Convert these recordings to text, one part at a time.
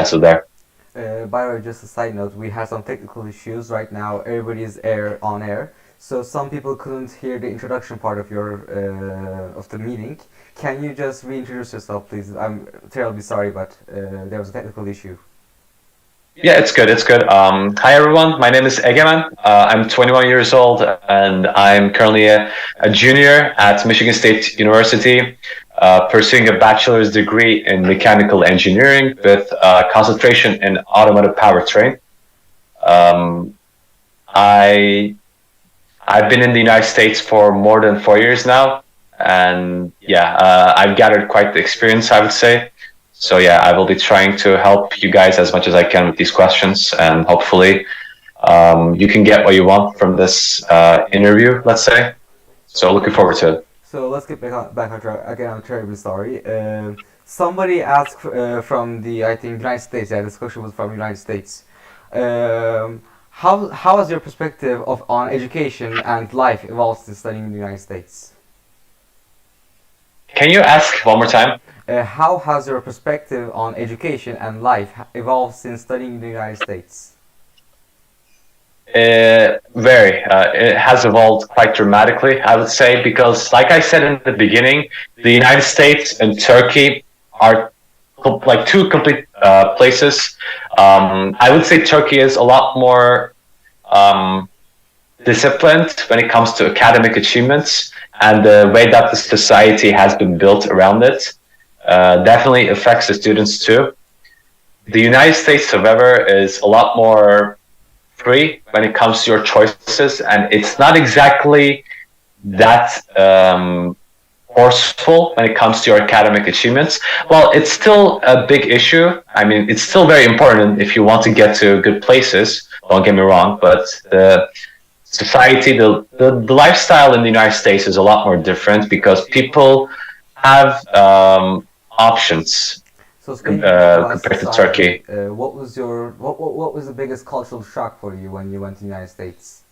of there. By the way, just a side note, we have some technical issues right now. Everybody's on air, so some people couldn't hear the introduction part of your of the meeting. Can you just reintroduce yourself, please? I'm terribly sorry, but there was a technical issue. Yeah, it's good. It's good. Hi, everyone. My name is Egemen. I'm 21 years old, and I'm currently a junior at Michigan State University, pursuing a bachelor's degree in mechanical engineering with concentration in automotive powertrain. Um, I I've been in the United States for more than 4 years now, and yeah, I've gathered quite the experience, I would say. So yeah, I will be trying to help you guys as much as I can with these questions, and hopefully, you can get what you want from this interview. Let's say. So looking forward to it. So let's get back on track. Again, I'm terribly sorry. Somebody asked from the, I think, United States. Yeah, this question was from United States. How has your perspective of on education and life evolved since studying in the United States? Can you ask one more time? How has your perspective on education and life evolved since studying in the United States? Very. It has evolved quite dramatically, I would say, because, like I said in the beginning, the United States and Turkey are like two complete places. I would say Turkey is a lot more um, disciplined when it comes to academic achievements, and the way that the society has been built around it definitely affects the students too. The United States, however, is a lot more free when it comes to your choices, and it's not exactly that forceful when it comes to your academic achievements. Well, it's still a big issue. I mean, it's still very important if you want to get to good places. Don't get me wrong, but the society, the lifestyle in the United States is a lot more different because people have options So speaking about compared to society, Turkey. what was what was the biggest cultural shock for you when you went to the United States?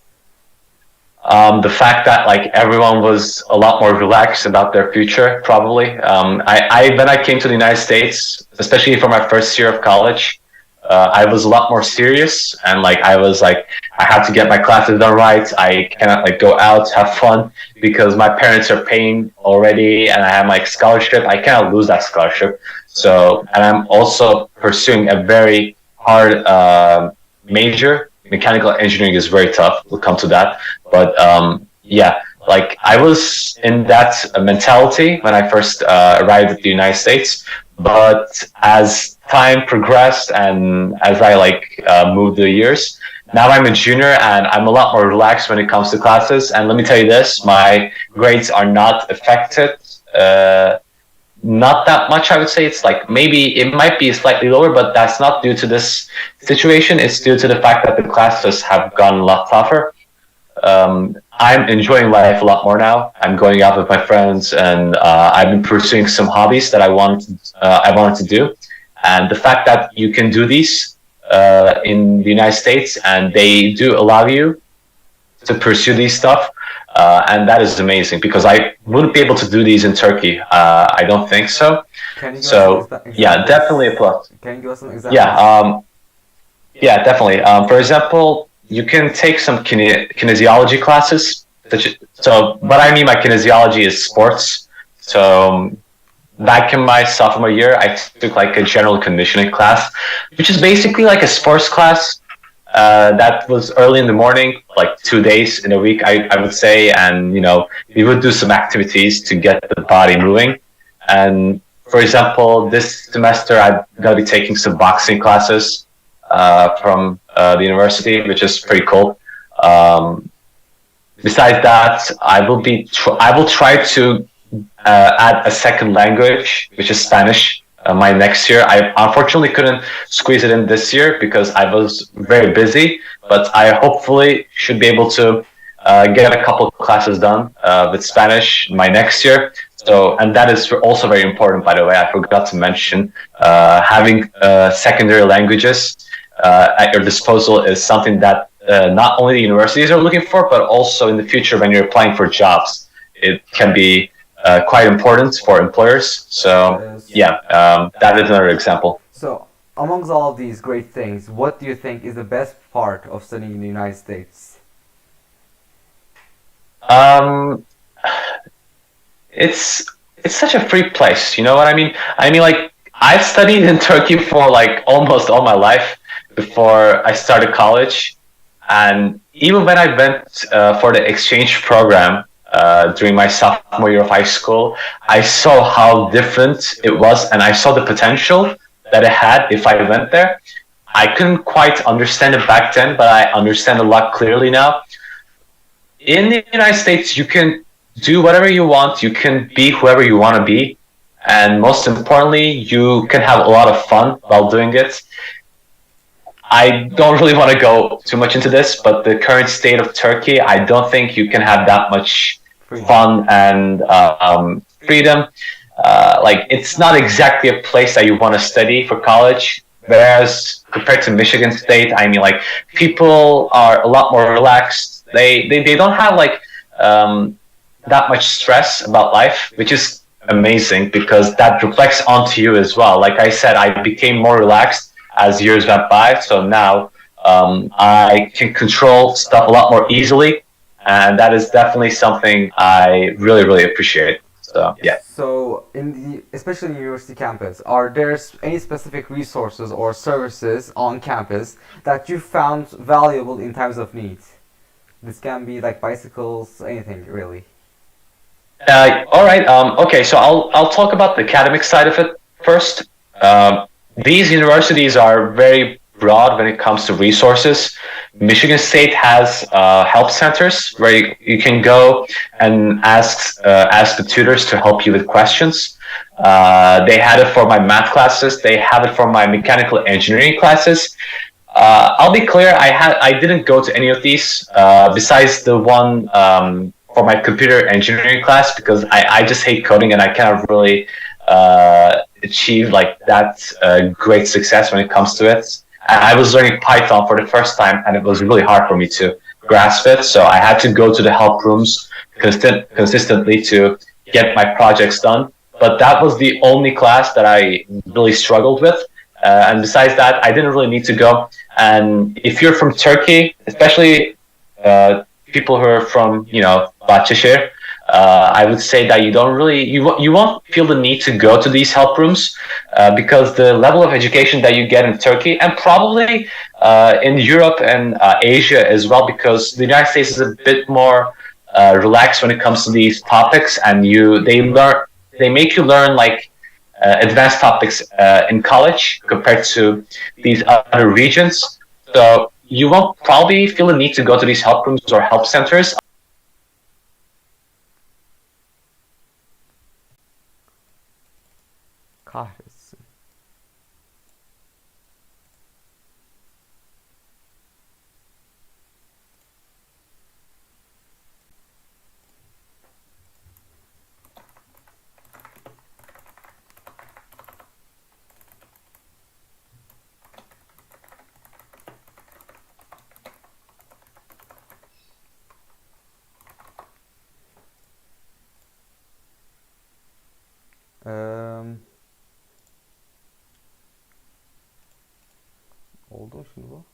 The fact that like everyone was a lot more relaxed about their future, probably. I when I came to the United States, especially for my first year of college, I was a lot more serious, and like I was like I had to get my classes done right. I cannot like go out have fun because my parents are paying already, and I have my scholarship. I cannot lose that scholarship. So, and I'm also pursuing a very hard major. Mechanical engineering is very tough. We'll come to that, but yeah, like I was in that mentality when I first arrived at the United States. But as time progressed and as I like moved the years, now I'm a junior and I'm a lot more relaxed when it comes to classes. And let me tell you this: my grades are not affected. Uh, Not that much, I would say. It's like maybe it might be slightly lower, but that's not due to this situation. It's due to the fact that the classes have gone a lot tougher. I'm enjoying life a lot more now. I'm going out with my friends, and I've been pursuing some hobbies that I wanted to do. And the fact that you can do these in the United States, and they do allow you to pursue these stuff, and that is amazing because I wouldn't be able to do these in Turkey. I don't think so. Can you give us some So yeah, definitely a examples? plus. Can you give us some Yeah, examples? yeah, definitely. For example, you can take some kinesiology classes. So what I mean by kinesiology is sports. So back in my sophomore year, I took like a general conditioning class, which is basically like a sports class. That was early in the morning, like 2 days in a week, I would say. And, we would do some activities to get the body moving. And for example, this semester, I'm going to be taking some boxing classes from the university, which is pretty cool. Um, Besides that, I will try to add a second language, which is Spanish, my next year. I unfortunately couldn't squeeze it in this year because I was very busy, but I hopefully should be able to get a couple of classes done with Spanish my next year. So, and that is also very important, by the way. I forgot to mention having secondary languages at your disposal is something that not only the universities are looking for, but also in the future when you're applying for jobs, it can be quite important for employers. So Uh, s- yeah, that is another example. so amongst all these great things, what do you think is the best part of studying in the United States? Um, it's it's such a free place. You know what I mean? I mean, like I've studied in Turkey for like almost all my life before I started college, and even when I went for the exchange program during my sophomore year of high school, I saw how different it was, and I saw the potential that it had if I went there. I couldn't quite understand it back then, but I understand a lot clearly now. In the United States, you can do whatever you want. You can be whoever you want to be. And most importantly, you can have a lot of fun while doing it. I don't really want to go too much into this, but the current state of Turkey, I don't think you can have that much Freedom. fun and freedom. Like, it's not exactly a place that you want to study for college. Whereas compared to Michigan State, I mean, like, people are a lot more relaxed. They don't have like that much stress about life, which is amazing because that reflects onto you as well. Like I said, I became more relaxed as years went by. So now I can control stuff a lot more easily. And that is definitely something I really, really appreciate. So, yeah. So, in the especially in university campus, are there any specific resources or services on campus that you found valuable in times of need? This can be like bicycles, anything really. All right. Okay. So I'll talk about the academic side of it first. These universities are very broad when it comes to resources. Michigan State has help centers where you can go and ask the tutors to help you with questions. They had it for my math classes. They have it for my mechanical engineering classes. I'll be clear. I didn't go to any of these besides the one for my computer engineering class because I just hate coding and I cannot really achieve like that great success when it comes to it. I was learning Python for the first time and it was really hard for me to grasp it. So I had to go to the help rooms consistently to get my projects done. But that was the only class that I really struggled with. And besides that, I didn't really need to go. And if you're from Turkey, especially people who are from, Bahçeşehir, I would say that you don't really you won't feel the need to go to these help rooms because the level of education that you get in Turkey and probably in Europe and Asia as well, because the United States is a bit more relaxed when it comes to these topics, and they make you learn like advanced topics in college compared to these other regions. So you won't probably feel the need to go to these help rooms or help centers. Kahretsin. Um, oldu mu şimdi bu?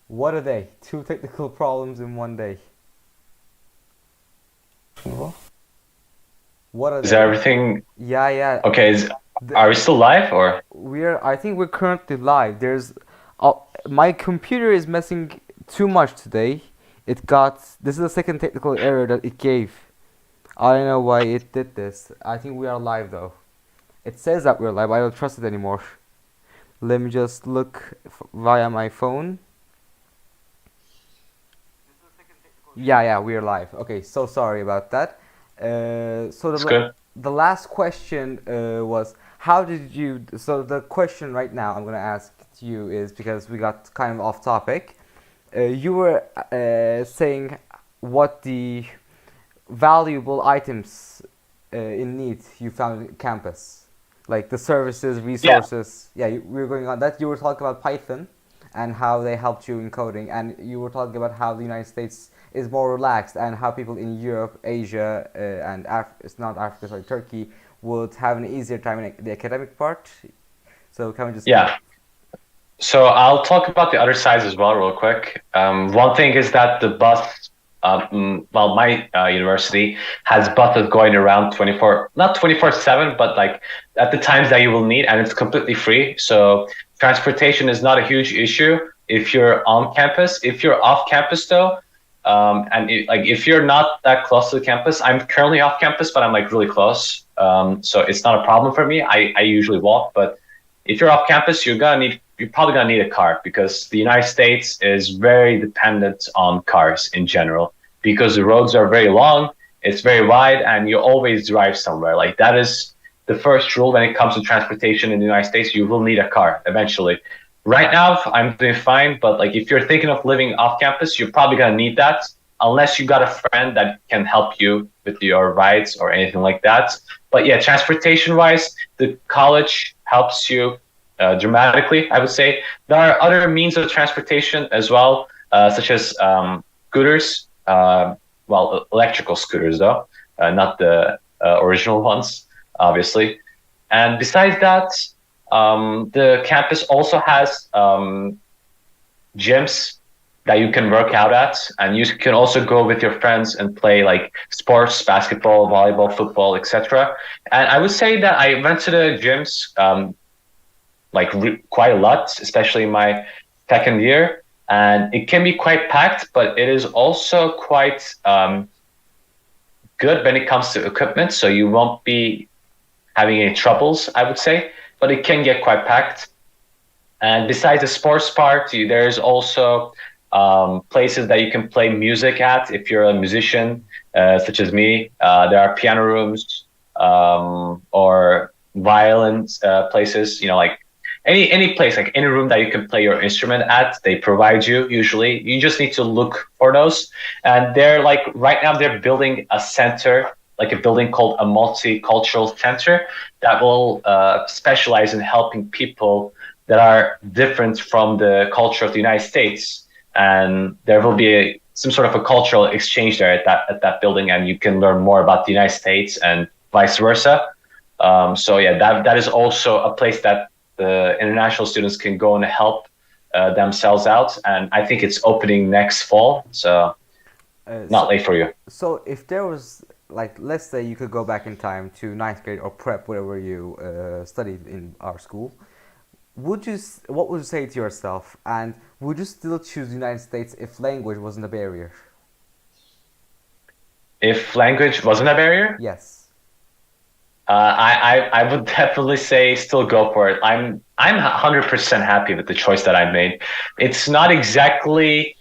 What a day. Two technical problems in one day. Şimdi bu? What a Is day. everything Yeah, yeah. okay? Are we still live or? I think we're currently live. My computer is messing too much today. This is the second technical error that it gave. I don't know why it did this. I think we are live though. It says that we're live. I don't trust it anymore. Let me just look via my phone. Yeah, yeah, we're live. Okay, so sorry about that. It's good. The last question was how did you? So the question right now I'm gonna ask to you is because we got kind of off topic. You were saying what the valuable items in need you found in campus, like the services, Yeah. resources. Yeah, we were going on that. You were talking about Python and how they helped you in coding, and you were talking about how the United States is more relaxed and how people in Europe, Asia, and it's not Africa, sorry, Turkey would have an easier time in the academic part. So can we just go? Yeah. So I'll talk about the other sides as well, real quick. One thing is that the bus, well, my university has buses going around 24, not 24/7, but like at the times that you will need, and it's completely free. So transportation is not a huge issue if you're on campus. If you're off campus, though, and like if you're not that close to the campus, I'm currently off campus, but I'm like really close. So it's not a problem for me. I usually walk, but if you're off campus, you're probably gonna need a car because the United States is very dependent on cars in general because the roads are very long, it's very wide, and you always drive somewhere. Like that is the first rule when it comes to transportation in the United States. You will need a car eventually. Right now, I'm doing fine, but like if you're thinking of living off campus, you're probably gonna need that unless you got a friend that can help you with your rides or anything like that. But yeah, transportation wise, the college helps you dramatically, I would say. There are other means of transportation as well, such as scooters, well, electrical scooters, though, not the original ones, obviously. And besides that, the campus also has gyms that you can work out at, and you can also go with your friends and play like sports, basketball, volleyball, football, etc. And I would say that I went to the gyms like quite a lot, especially in my second year, and it can be quite packed, but it is also quite good when it comes to equipment, so you won't be having any troubles, I would say, but it can get quite packed. And besides the sports part, there's also places that you can play music at if you're a musician, such as me. There are piano rooms or violin places, like any place, like any room that you can play your instrument at, they provide you usually. You just need to look for those. And they're like right now they're building a center, like a building called a multicultural center that will specialize in helping people that are different from the culture of the United States. And there will be some sort of a cultural exchange there at that building, and you can learn more about the United States and vice versa. So yeah, that is also a place that the international students can go and help themselves out. And I think it's opening next fall, so Uh, not so, late for you. so if there was like, let's say you could go back in time to ninth grade or prep, whatever you studied in our school, what would you say to yourself, and would you still choose the United States if language wasn't a barrier? If language wasn't a barrier, Yes. I would definitely say still go for it. I'm 100% happy with the choice that I made. It's not exactly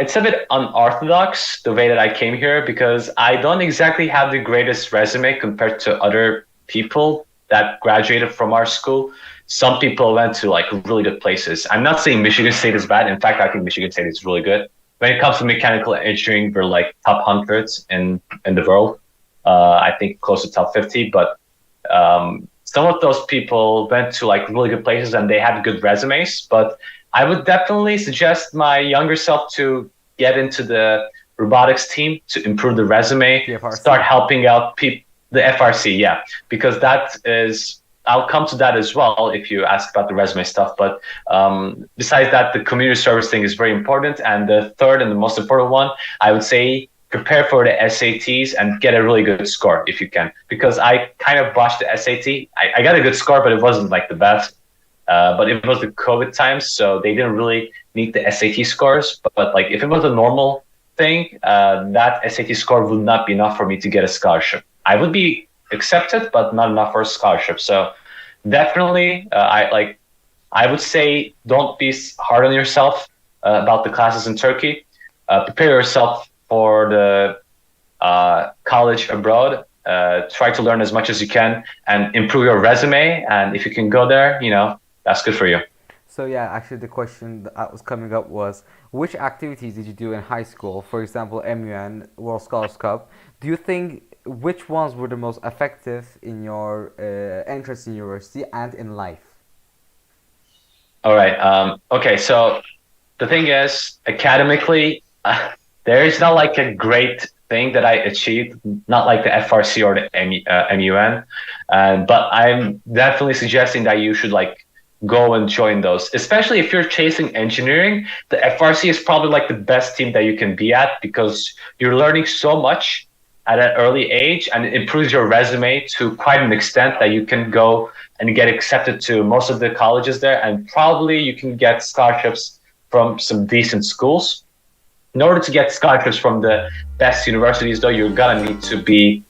it's a bit unorthodox the way that I came here because I don't exactly have the greatest resume compared to other people that graduated from our school. Some people went to like really good places. I'm not saying Michigan State is bad. In fact, I think Michigan State is really good. When it comes to mechanical engineering, we're like top hundreds in the world. I think close to top 50. But some of those people went to like really good places and they had good resumes. But I would definitely suggest my younger self to get into the robotics team to improve the resume, The FRC. start helping out people, the FRC, yeah, because that is, I'll come to that as well if you ask about the resume stuff. But besides that, the community service thing is very important. And the third and the most important one, I would say prepare for the SATs and get a really good score if you can. Because I kind of botched the SAT. I got a good score, but it wasn't like the best. But it was the COVID times, so they didn't really need the SAT scores. But like if it was a normal thing, that SAT score would not be enough for me to get a scholarship. I would be accepted, but not enough for a scholarship. So definitely, I would say don't be hard on yourself about the classes in Turkey. Prepare yourself for the college abroad. Try to learn as much as you can and improve your resume. And if you can go there, that's good for you. So yeah, actually the question that was coming up was, which activities did you do in high school? For example, MUN, World Scholars Cup. Do you think which ones were the most effective in your entrance in university and in life? All right. Okay. So the thing is, academically, there is not like a great thing that I achieved, not like the FRC or the MUN. But I'm definitely suggesting that you should like go and join those, especially if you're chasing engineering. The FRC is probably like the best team that you can be at because you're learning so much at an early age, and it improves your resume to quite an extent that you can go and get accepted to most of the colleges there, and probably you can get scholarships from some decent schools. In order to get scholarships from the best universities, though, you're gonna need to be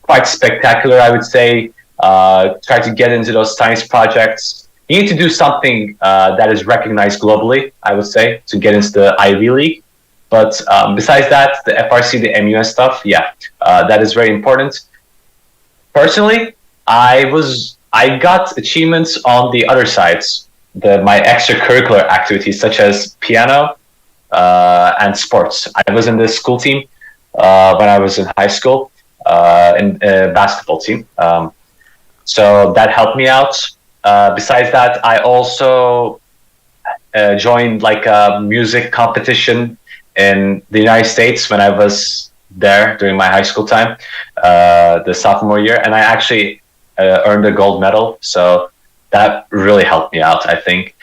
quite spectacular, I would say. Try to get into those science projects. You need to do something that is recognized globally, I would say, to get into the Ivy League. But besides that, the FRC, the MUN stuff, yeah, that is very important. Personally, I got achievements on the other sides, my extracurricular activities such as piano and sports. I was in the school team when I was in high school, in a basketball team. So that helped me out. Besides that, I also joined like a music competition in the United States when I was there during my high school time, the sophomore year, and I actually earned a gold medal. So that really helped me out, I think.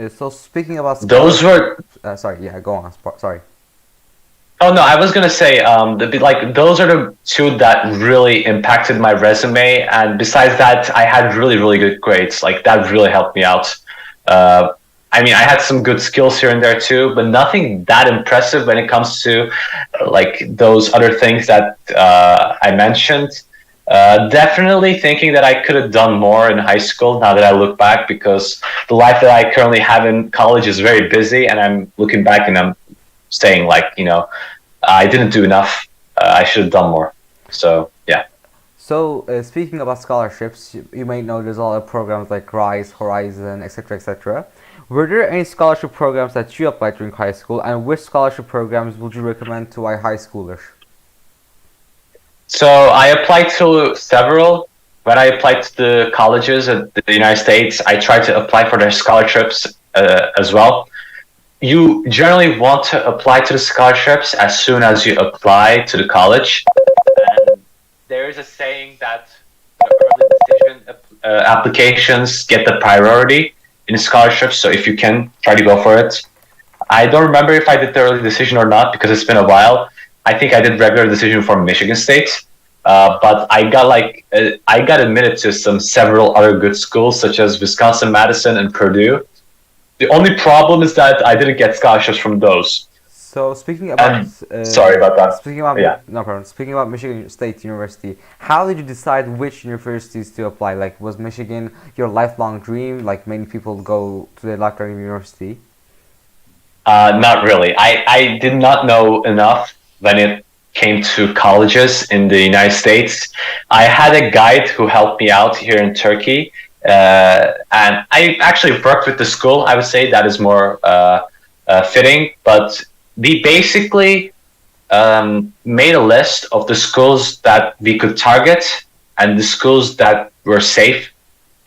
So speaking about Those were sorry, yeah, go on. Sorry. Oh no, I was gonna say, like those are the two that really impacted my resume, and besides that, I had really, really good grades. Like that really helped me out. I mean, I had some good skills here and there too, but nothing that impressive when it comes to like those other things that I mentioned. Definitely thinking that I could have done more in high school now that I look back, because the life that I currently have in college is very busy, and I'm looking back and I'm saying like, I didn't do enough. I should have done more. So yeah. So speaking about scholarships, you may know there's a lot of programs like Rise, Horizon, etc., etc. Were there any scholarship programs that you applied during high school, and which scholarship programs would you recommend to a high schooler? So I applied to several. When I applied to the colleges at the United States, I tried to apply for their scholarships as well. You generally want to apply to the scholarships as soon as you apply to the college. And there is a saying that the early decision applications get the priority in the scholarships. So if you can, try to go for it. I don't remember if I did the early decision or not because it's been a while. I think I did regular decision for Michigan State. But I got admitted to several other good schools such as Wisconsin, Madison, and Purdue. The only problem is that I didn't get scholarships from those. So speaking about sorry about that. Speaking about yeah. No problem. Speaking about Michigan State University, how did you decide which universities to apply? Like, was Michigan your lifelong dream? Like many people go to their lifelong university. Not really. I did not know enough when it came to colleges in the United States. I had a guide who helped me out here in Turkey. And I actually worked with the school. I would say that is more fitting, but we basically made a list of the schools that we could target and the schools that were safe,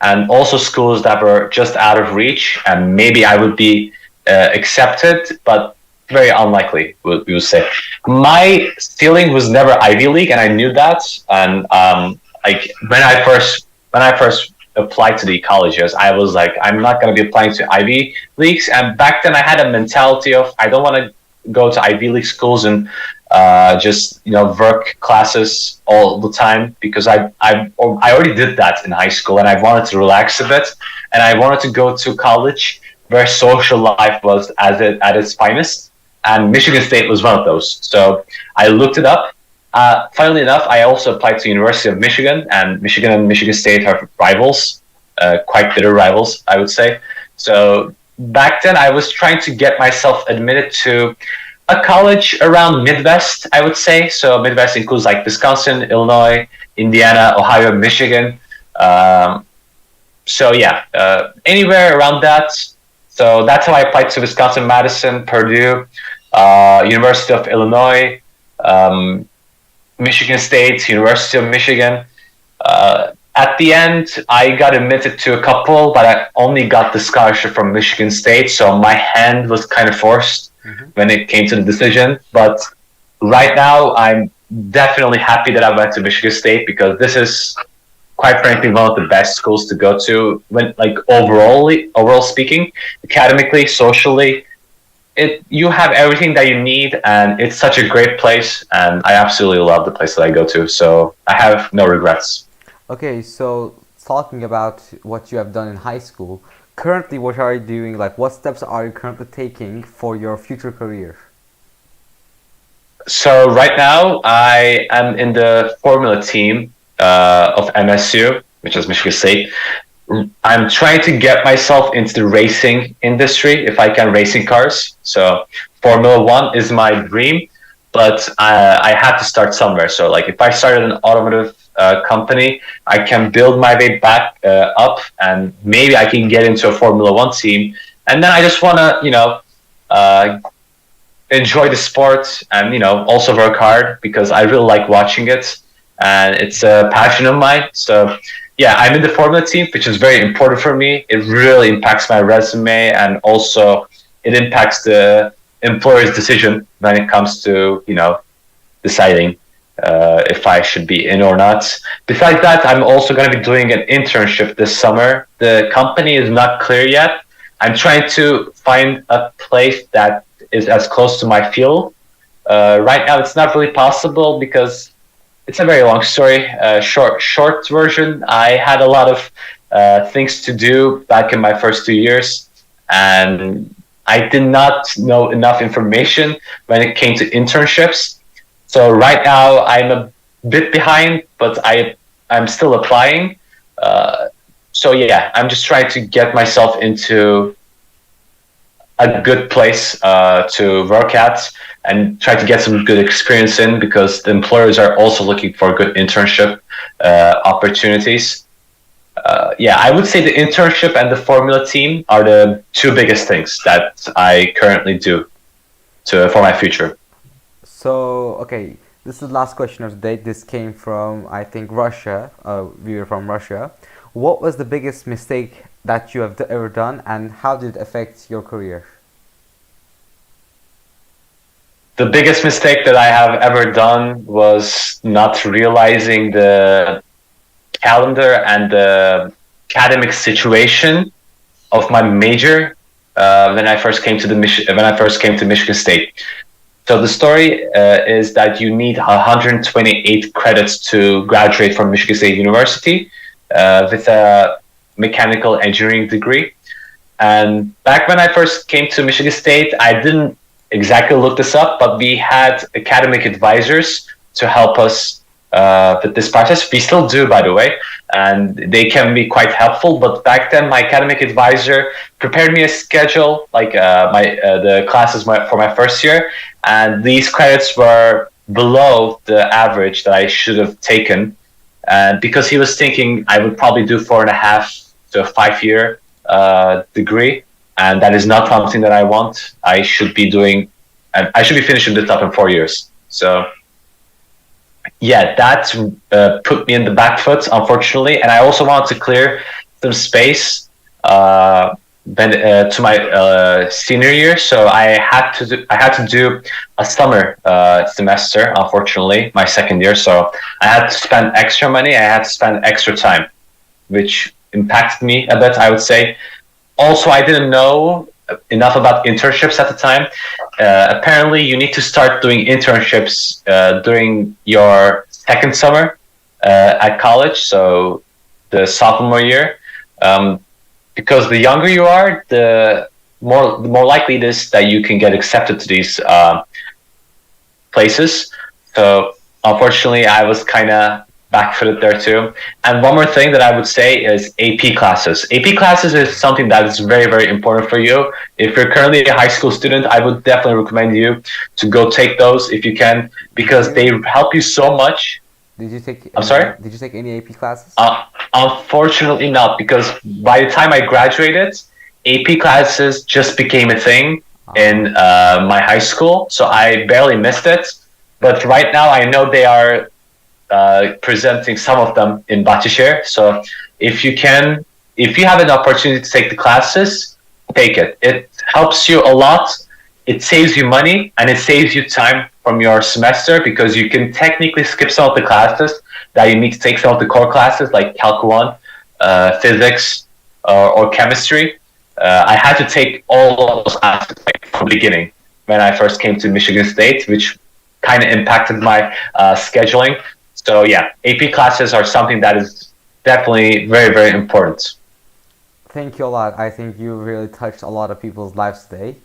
and also schools that were just out of reach, and maybe I would be accepted, but very unlikely, we would say. My ceiling was never Ivy League, and I knew that. And like when I first applied to the colleges, I was like, I'm not going to be applying to Ivy Leagues. And back then I had a mentality of, I don't want to go to Ivy League schools and just, work classes all the time, because I already did that in high school, and I wanted to relax a bit, and I wanted to go to college where social life was at its finest. And Michigan State was one of those. So I looked it up. Funnily enough, I also applied to University of Michigan, and Michigan State are rivals, quite bitter rivals, I would say. So back then I was trying to get myself admitted to a college around Midwest, I would say. So Midwest includes like Wisconsin, Illinois, Indiana, Ohio, Michigan. So yeah, anywhere around that. So that's how I applied to Wisconsin, Madison, Purdue, University of Illinois, Michigan State, University of Michigan. At the end, I got admitted to a couple, but I only got the scholarship from Michigan State, so my hand was kind of forced when it came to the decision. But right now, I'm definitely happy that I went to Michigan State because this is, quite frankly, one of the best schools to go to. When like overall speaking, academically, socially, you have everything that you need, and it's such a great place. And I absolutely love the place that I go to, so I have no regrets. Okay, so talking about what you have done in high school, currently what are you doing? Like, what steps are you currently taking for your future career? So right now, I am in the Formula team of MSU, which is Michigan State. I'm trying to get myself into the racing industry if I can, racing cars. So Formula One is my dream, but I had to start somewhere. So like if I started an automotive company, I can build my way back up, and maybe I can get into a Formula One team. And then I just want to, uh, enjoy the sport and also work hard because I really like watching it and it's a passion of mine. So yeah, I'm in the Formula team, which is very important for me. It really impacts my resume and also it impacts the employer's decision when it comes to deciding if I should be in or not. Besides that, I'm also going to be doing an internship this summer. The company is not clear yet. I'm trying to find a place that is as close to my field. Right now, it's not really possible because it's a very long story. Short version. I had a lot of things to do back in my first 2 years, and I did not know enough information when it came to internships. So right now I'm a bit behind, but I'm still applying. So yeah, I'm just trying to get myself into a good place to work at and try to get some good experience in because the employers are also looking for good internship opportunities. Yeah, I would say the internship and the formula team are the two biggest things that I currently do for my future. So, okay, this is the last question of the day. This came from, I think, Russia. We were from Russia. What was the biggest mistake that you have ever done, and how did it affect your career? The biggest mistake that I have ever done was not realizing the calendar and the academic situation of my major when I first came to Michigan State. So the story is that you need 128 credits to graduate from Michigan State University with a mechanical engineering degree. And back when I first came to Michigan State, I didn't exactly look this up, but we had academic advisors to help us with this process. We still do, by the way, and they can be quite helpful. But back then, my academic advisor prepared me a schedule, like the classes for my first year, and these credits were below the average that I should have taken. And because he was thinking I would probably do 4.5 to a 5 year degree, and that is not something that I want. I should be finishing this up in 4 years. So yeah, that put me in the back foot, unfortunately. And I also wanted to clear some space to my senior year, so I had to do a summer semester. Unfortunately, my second year, so I had to spend extra money. I had to spend extra time, which impacted me a bit, I would say. Also, I didn't know enough about internships at the time. Apparently, you need to start doing internships during your second summer at college, so the sophomore year. Because the younger you are, the more likely it is that you can get accepted to these places. So unfortunately, I was kind of backfooted there too. And one more thing that I would say is AP classes. AP classes is something that is very, very important for you. If you're currently a high school student, I would definitely recommend you to go take those if you can, because they help you so much. I'm sorry? Did you take any AP classes? Unfortunately not, because by the time I graduated, AP classes just became a thing in my high school, so I barely missed it. But right now, I know they are presenting some of them in Bahçeşehir. So if you have an opportunity to take the classes, take it. It helps you a lot. It saves you money and it saves you time from your semester because you can technically skip some of the classes that you need to take some of the core classes like Calc 1, physics, or chemistry. I had to take all of those classes like, from the beginning when I first came to Michigan State, which kind of impacted my scheduling. So yeah, AP classes are something that is definitely very, very important. Thank you a lot. I think you really touched a lot of people's lives today.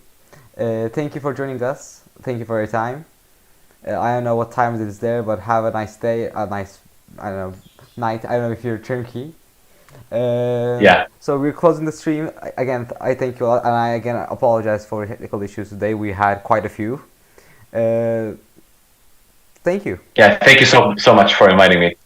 Thank you for joining us. Thank you for your time. I don't know what time it is there, but have a nice day, a nice, I don't know, night. I don't know if you're Turkey. Yeah, So we're closing the stream. Again, I thank you all, and I again apologize for technical issues today. We had quite a few. Uh, Thank you. yeah. Thank you so much for inviting me.